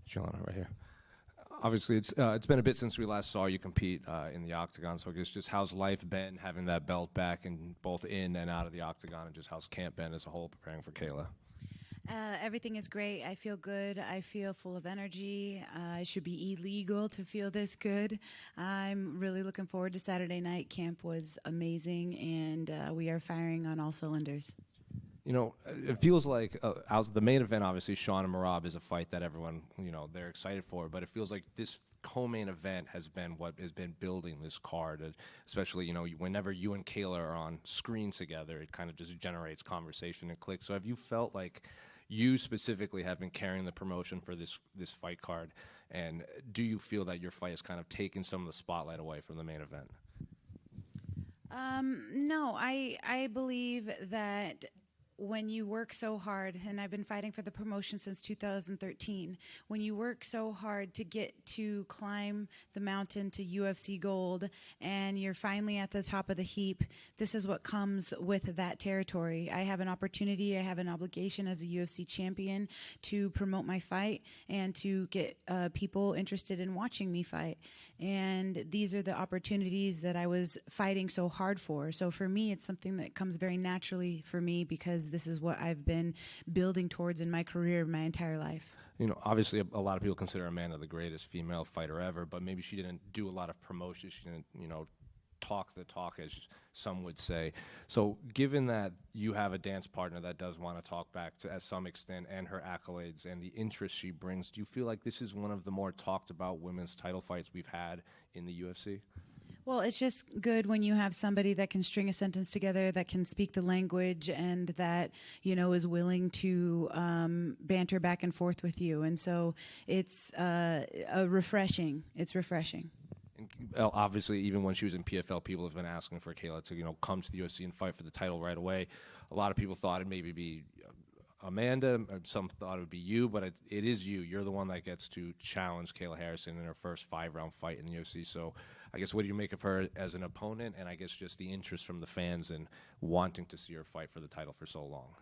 Julianna, right here. Obviously, it's been a bit since we last saw you compete in the octagon. So I guess just how's life been having that belt back and both in and out of the octagon, and just how's camp been as a whole preparing for Kayla? Everything is great. I feel good. I feel full of energy. It should be illegal to feel this good. I'm really looking forward to Saturday night. Camp was amazing, and we are firing on all cylinders. You know, it feels like the main event, obviously, Sean and Merab is a fight that everyone, they're excited for. But it feels like this co-main event has been what has been building this card, especially, whenever you and Kayla are on screen together, it kind of just generates conversation and click. So have you felt like you specifically have been carrying the promotion for this fight card? And do you feel that your fight has kind of taken some of the spotlight away from the main event? No, I believe that when you work so hard, and I've been fighting for the promotion since 2013, when you work so hard to get to climb the mountain to UFC gold, and you're finally at the top of the heap, this is what comes with that territory. I have an opportunity, I have an obligation as a UFC champion to promote my fight and to get people interested in watching me fight. And these are the opportunities that I was fighting so hard for. So for me, it's something that comes very naturally for me, because this is what I've been building towards in my career my entire life. Obviously, a lot of people consider Amanda the greatest female fighter ever, but maybe she didn't do a lot of promotion. She didn't, talk the talk, as some would say. So given that you have a dance partner that does want to talk back to some extent, and her accolades and the interest she brings, do you feel like this is one of the more talked about women's title fights we've had in the UFC? Well, it's just good when you have somebody that can string a sentence together, that can speak the language, and that, is willing to banter back and forth with you. And so it's refreshing. It's refreshing. And obviously, even when she was in PFL, people have been asking for Kayla to, come to the UFC and fight for the title right away. A lot of people thought it'd maybe be Amanda. Some thought it would be you, but it is you. You're the one that gets to challenge Kayla Harrison in her first 5-round fight in the UFC. So I guess what do you make of her as an opponent, and I guess just the interest from the fans and wanting to see her fight for the title for so long?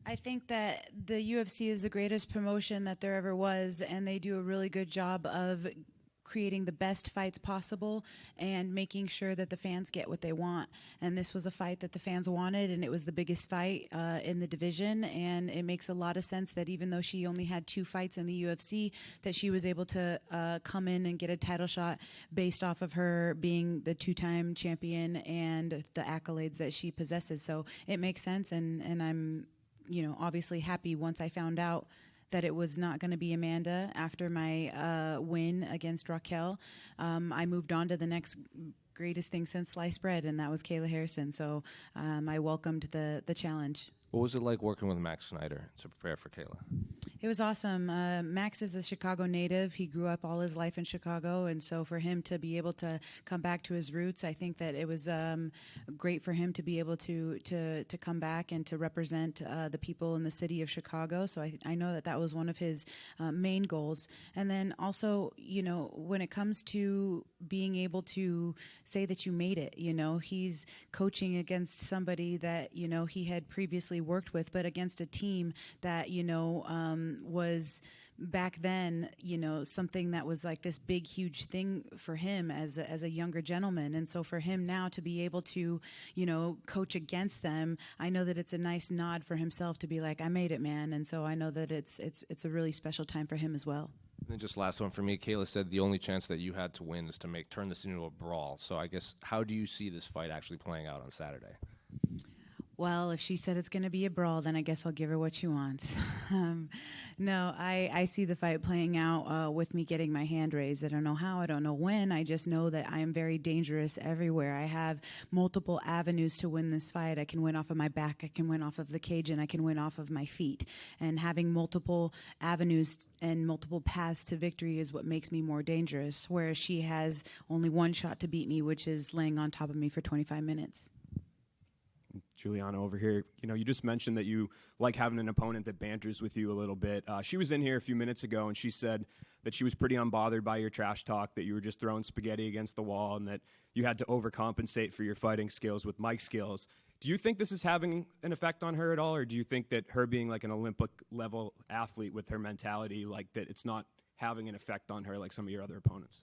I think that the UFC is the greatest promotion that there ever was, and they do a really good job of creating the best fights possible and making sure that the fans get what they want. And this was a fight that the fans wanted, and it was the biggest fight in the division. And it makes a lot of sense that even though she only had 2 fights in the UFC, that she was able to come in and get a title shot based off of her being the 2-time champion and the accolades that she possesses. So it makes sense, and I'm obviously happy once I found out that it was not going to be Amanda after my win against Raquel. I moved on to the next greatest thing since sliced bread, and that was Kayla Harrison. So I welcomed the challenge. What was it like working with Max Snyder to prepare for Kayla? It was awesome. Max is a Chicago native. He grew up all his life in Chicago, and so for him to be able to come back to his roots, I think that it was great for him to be able to come back and to represent the people in the city of Chicago. So I know that was one of his main goals. And then also, when it comes to being able to say that you made it, he's coaching against somebody that, he had previously worked with, but against a team that, was back then, something that was like this big, huge thing for him as a younger gentleman. And so for him now to be able to, coach against them, I know that it's a nice nod for himself to be like, I made it, man. And so I know that it's a really special time for him as well. And then just last one for me, Kayla said the only chance that you had to win is to turn this into a brawl. So I guess, how do you see this fight actually playing out on Saturday? Well, if she said it's going to be a brawl, then I guess I'll give her what she wants. No, I see the fight playing out with me getting my hand raised. I don't know how, I don't know when. I just know that I am very dangerous everywhere. I have multiple avenues to win this fight. I can win off of my back, I can win off of the cage, and I can win off of my feet. And having multiple avenues and multiple paths to victory is what makes me more dangerous, whereas she has only one shot to beat me, which is laying on top of me for 25 minutes. Julianna over here, you just mentioned that you like having an opponent that banters with you a little bit. She was in here a few minutes ago, and she said that she was pretty unbothered by your trash talk, that you were just throwing spaghetti against the wall, and that you had to overcompensate for your fighting skills with mic skills. Do you think this is having an effect on her at all, or do you think that her being like an Olympic-level athlete with her mentality, like that it's not having an effect on her like some of your other opponents?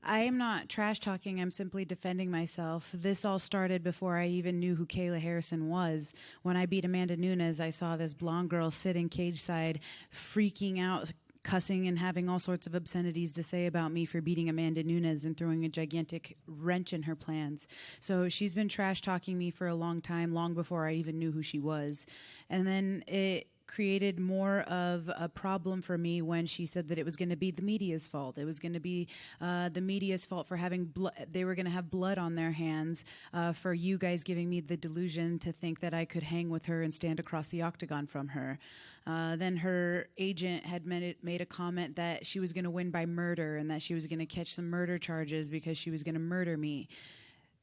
I am not trash talking. I'm simply defending myself. This all started before I even knew who Kayla Harrison was. When I beat Amanda Nunes, I saw this blonde girl sitting cage side, freaking out, cussing and having all sorts of obscenities to say about me for beating Amanda Nunes and throwing a gigantic wrench in her plans. So she's been trash talking me for a long time, long before I even knew who she was. And then it created more of a problem for me when she said that it was going to be the media's fault. It was going to be the media's fault for having they were going to have blood on their hands for you guys giving me the delusion to think that I could hang with her and stand across the octagon from her. Then her agent had made a comment that she was going to win by murder and that she was going to catch some murder charges because she was going to murder me.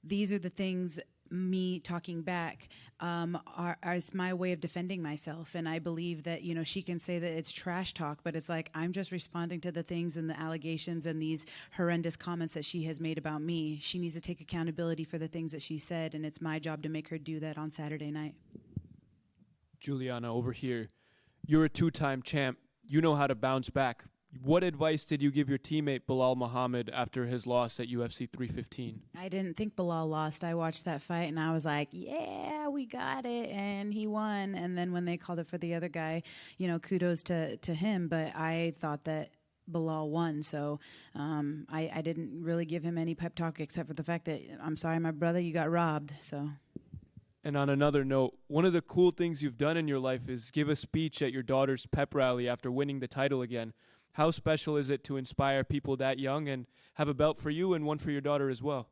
These are the things me talking back is my way of defending myself. And I believe that, she can say that it's trash talk, but it's like I'm just responding to the things and the allegations and these horrendous comments that she has made about me. She needs to take accountability for the things that she said, and it's my job to make her do that on Saturday night. Julianna, over here, you're a two-time champ. You know how to bounce back. What advice did you give your teammate Bilal Muhammad after his loss at UFC 315? I didn't think Bilal lost. I watched that fight and I was like, yeah, we got it. And he won. And then when they called it for the other guy, kudos to him. But I thought that Bilal won. So I didn't really give him any pep talk except for the fact that, I'm sorry, my brother, you got robbed. So. And on another note, one of the cool things you've done in your life is give a speech at your daughter's pep rally after winning the title again. How special is it to inspire people that young and have a belt for you and one for your daughter as well?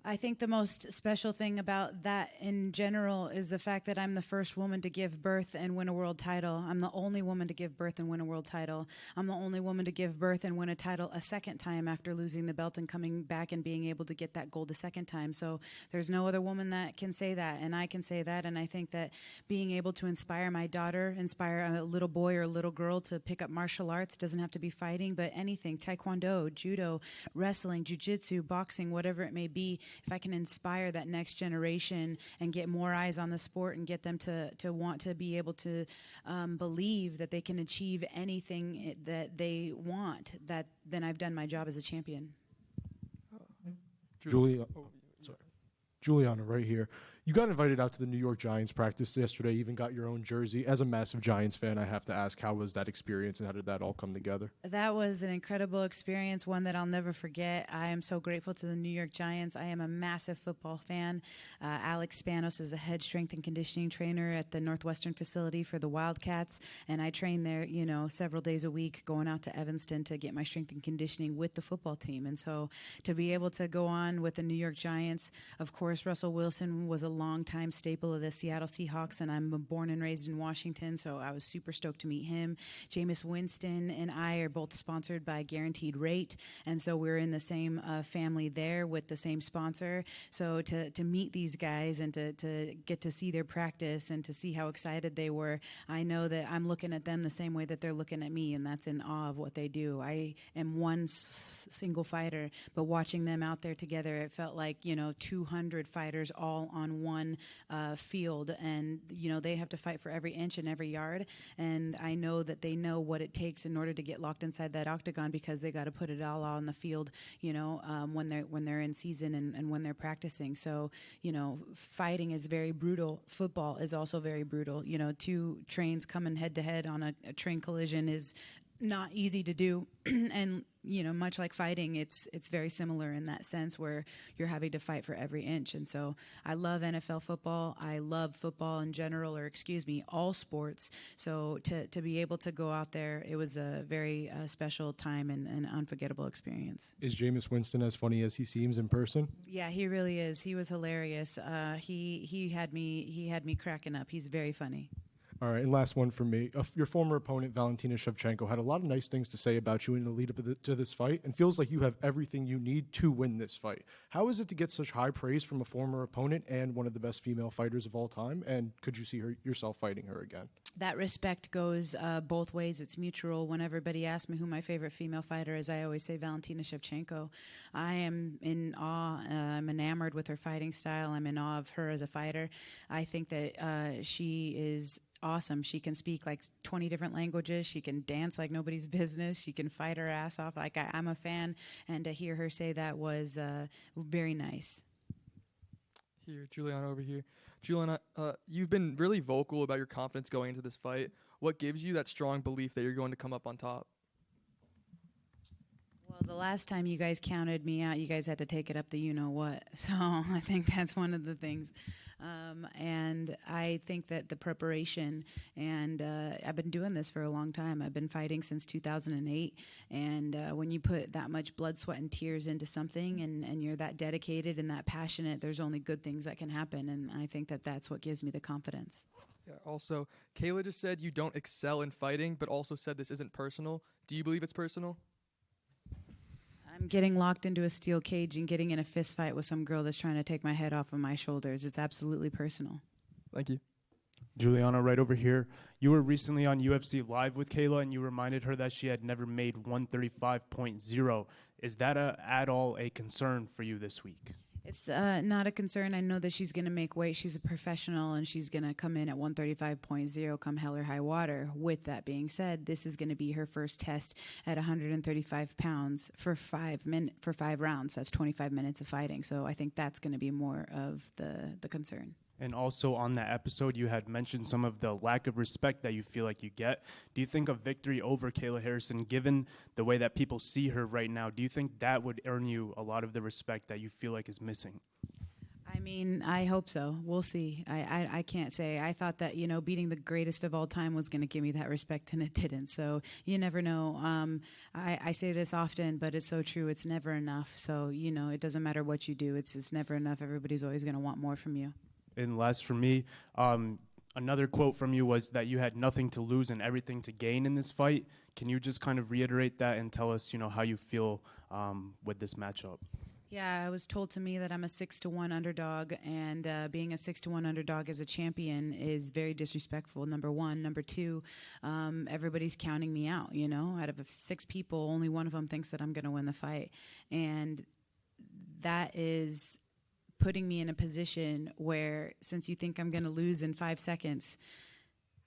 I think the most special thing about that in general is the fact that I'm the first woman to give birth and win a world title. I'm the only woman to give birth and win a world title. I'm the only woman to give birth and win a title a second time after losing the belt and coming back and being able to get that gold a second time. So there's no other woman that can say that, and I can say that. And I think that being able to inspire my daughter, inspire a little boy or a little girl to pick up martial arts, doesn't have to be fighting, but anything, taekwondo, judo, wrestling, jiu-jitsu, boxing, whatever it may be, if I can inspire that next generation and get more eyes on the sport and get them to want to be able to believe that they can achieve anything that they want, then I've done my job as a champion. Julianna, right here. You got invited out to the New York Giants practice yesterday, even got your own jersey. As a massive Giants fan, I have to ask, how was that experience and how did that all come together? That was an incredible experience, one that I'll never forget. I am so grateful to the New York Giants. I am a massive football fan. Alex Spanos is a head strength and conditioning trainer at the Northwestern facility for the Wildcats, and I train there, several days a week, going out to Evanston to get my strength and conditioning with the football team. And so to be able to go on with the New York Giants, of course, Russell Wilson was a long-time staple of the Seattle Seahawks, and I'm born and raised in Washington, so I was super stoked to meet him. Jameis Winston and I are both sponsored by Guaranteed Rate, and so we're in the same family there with the same sponsor. So to meet these guys and to get to see their practice and to see how excited they were, I know that I'm looking at them the same way that they're looking at me, and that's in awe of what they do. I am one single fighter, but watching them out there together, it felt like 200 fighters all on one field, and they have to fight for every inch and every yard, and I know that they know what it takes in order to get locked inside that octagon, because they got to put it all on the field when they're in season and when they're practicing. So fighting is very brutal. Football is also very brutal. Two trains coming head to head on a train collision is not easy to do. And much like fighting, it's very similar in that sense, where you're having to fight for every inch. And so I love NFL football. I love football in general, or all sports. So to be able to go out there, it was a very special time and an unforgettable experience. Is Jameis Winston as funny as he seems in person? Yeah, he really is. He was hilarious. He had me cracking up. He's very funny. All right, and last one for me. Your former opponent, Valentina Shevchenko, had a lot of nice things to say about you in the lead up to this fight, and feels like you have everything you need to win this fight. How is it to get such high praise from a former opponent and one of the best female fighters of all time, and could you see yourself fighting her again? That respect goes both ways. It's mutual. When everybody asks me who my favorite female fighter is, I always say Valentina Shevchenko. I am in awe. I'm enamored with her fighting style. I'm in awe of her as a fighter. I think that she is awesome. She can speak like 20 different languages. She can dance like nobody's business. She can fight her ass off. Like I'm a fan, and to hear her say that was very nice. Here, Julianna over here. Julianna, you've been really vocal about your confidence going into this fight. What gives you that strong belief that you're going to come up on top? Well, the last time you guys counted me out, you guys had to take it up the you-know-what. So I think that's one of the things. And I think that the preparation, and I've been doing this for a long time. I've been fighting since 2008. And when you put that much blood, sweat, and tears into something, and you're that dedicated and that passionate, there's only good things that can happen. And I think that that's what gives me the confidence. Yeah, also, Kayla just said you don't excel in fighting, but also said this isn't personal. Do you believe it's personal? I'm getting locked into a steel cage and getting in a fist fight with some girl that's trying to take my head off of my shoulders. It's absolutely personal. Thank you. Julianna, right over here. You were recently on UFC Live with Kayla, and you reminded her that she had never made 135.0. Is that at all a concern for you this week? It's not a concern. I know that she's going to make weight. She's a professional, and she's going to come in at 135.0 come hell or high water. With that being said, this is going to be her first test at 135 pounds for 5 rounds. That's 25 minutes of fighting. So I think that's going to be more of the concern. And also on that episode, you had mentioned some of the lack of respect that you feel like you get. Do you think a victory over Kayla Harrison, given the way that people see her right now, do you think that would earn you a lot of the respect that you feel like is missing? I mean, I hope so. We'll see. I can't say. I thought that, beating the greatest of all time was going to give me that respect, and it didn't. So you never know. I say this often, but it's so true. It's never enough. So, it doesn't matter what you do. It's never enough. Everybody's always going to want more from you. And last for me, another quote from you was that you had nothing to lose and everything to gain in this fight. Can you just kind of reiterate that and tell us, how you feel with this matchup? Yeah, it was told to me that I'm a 6-1 underdog, and being a 6-1 underdog as a champion is very disrespectful, number one. Number two, everybody's counting me out, Out of 6 people, only one of them thinks that I'm going to win the fight. And that is putting me in a position where, since you think I'm going to lose in 5 seconds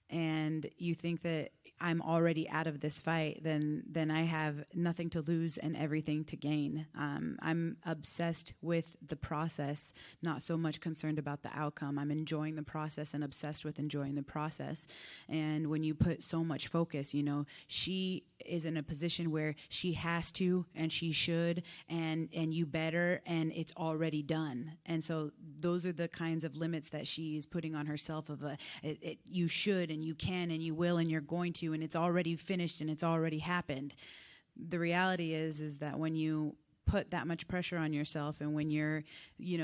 and you think that I'm already out of this fight, then I have nothing to lose and everything to gain. I'm obsessed with the process, not so much concerned about the outcome. I'm enjoying the process and obsessed with enjoying the process. And when you put so much focus, she is in a position where she has to and she should and you better, and it's already done. And so those are the kinds of limits that she's putting on herself of you should and you can and you will and you're going to, and it's already finished and it's already happened. The reality is that when you put that much pressure on yourself, and when you're,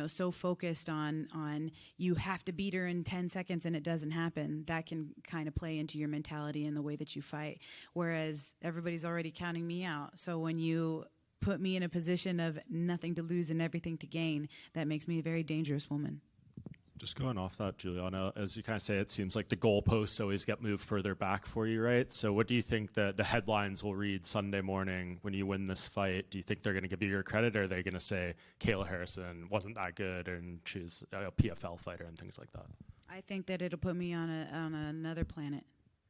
so focused on you have to beat her in 10 seconds and it doesn't happen, that can kind of play into your mentality and the way that you fight. Whereas everybody's already counting me out. So when you put me in a position of nothing to lose and everything to gain, that makes me a very dangerous woman. Just going off that, Julianna, as you kind of say, it seems like the goalposts always get moved further back for you, right? So what do you think the headlines will read Sunday morning when you win this fight? Do you think they're going to give you your credit, or are they going to say Kayla Harrison wasn't that good and she's a PFL fighter and things like that? I think that it'll put me on another planet.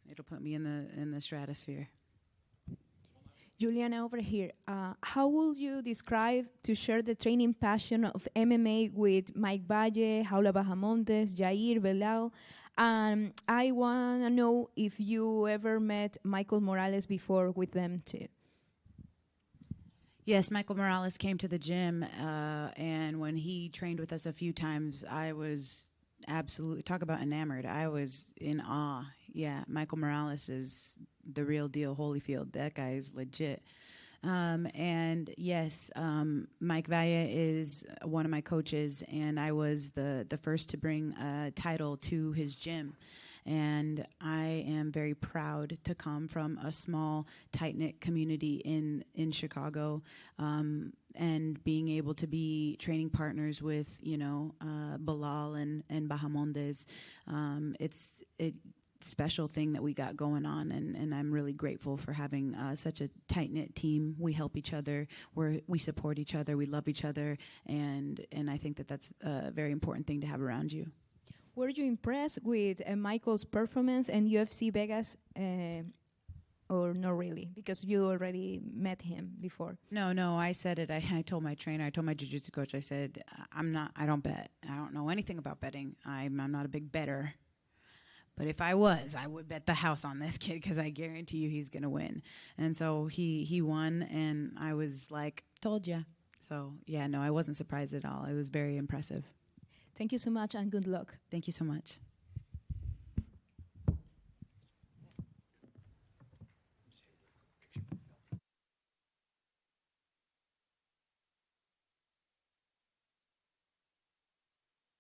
It'll put me in the stratosphere. Julianna over here. How would you describe to share the training passion of MMA with Mike Valle, Jaula Bahamontes, Jair Belal? And I want to know if you ever met Michael Morales before with them too. Yes, Michael Morales came to the gym, and when he trained with us a few times, I was absolutely, talk about enamored. I was in awe. Yeah, Michael Morales is the real deal, Holyfield. That guy is legit. And yes, Mike Valle is one of my coaches, and I was the first to bring a title to his gym. And I am very proud to come from a small, tight-knit community in Chicago, and being able to be training partners with, Belal and Bahamondes. It's a special thing that we got going on, and I'm really grateful for having such a tight-knit team. We help each other, we support each other, we love each other, and I think that that's a very important thing to have around you. Were you impressed with Michael's performance in UFC Vegas, or not really? Because you already met him before. No, I said it. I told my trainer, I told my jiu-jitsu coach, I said, I don't bet. I don't know anything about betting. I'm not a big bettor. But if I was, I would bet the house on this kid because I guarantee you he's going to win. And so he won, and I was like, told ya. So, yeah, no, I wasn't surprised at all. It was very impressive. Thank you so much, and good luck. Thank you so much.